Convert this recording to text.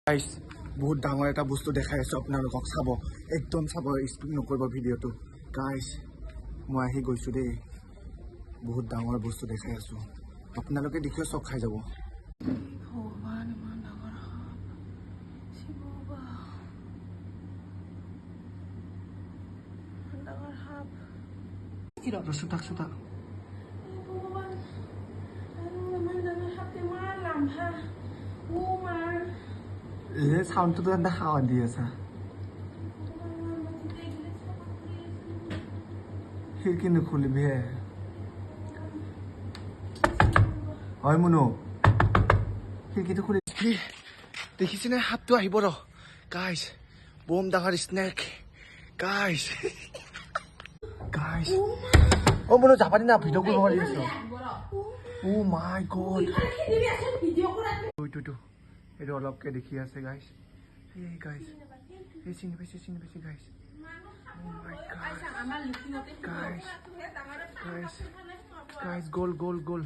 Guys বহুত ডাঙৰ এটা বস্তু দেখাই আছো আপোনালোকক চাব একদম চাব স্কিপ নকৰিব ভিডিঅ'টো গাইস মই আহি গৈছো দেই বহুত ডাঙৰ বস্তু দেখাই আছো আপোনালোকে দেখিও চক খাই যাব ভগৱান ইমান ডাঙৰ সাপ চুতাক চুতাক ভগৱান আৰু ইমান ডাঙৰ সাপ ইমান লাম্ভা চাউণ্ডটো এটা খাৱা দি আছা খিৰিকী নুখুলিবি হে হয় মুনু খিৰিকীটো খুলি দেখিছেনে সাপটো আহিব ৰ গাইছ বম ডাঙৰ স্নেক গাইছ গাইছ অ মুনু যাবা দি না ভিডিঅ' কৰিব পাৰি আছো ও মাই গড এইটো অলপকে দেখি আছে গাইছ এই গাইছ এই চিনি পাইছে গাইছ Oh my God. Guys, guys, guys, goal.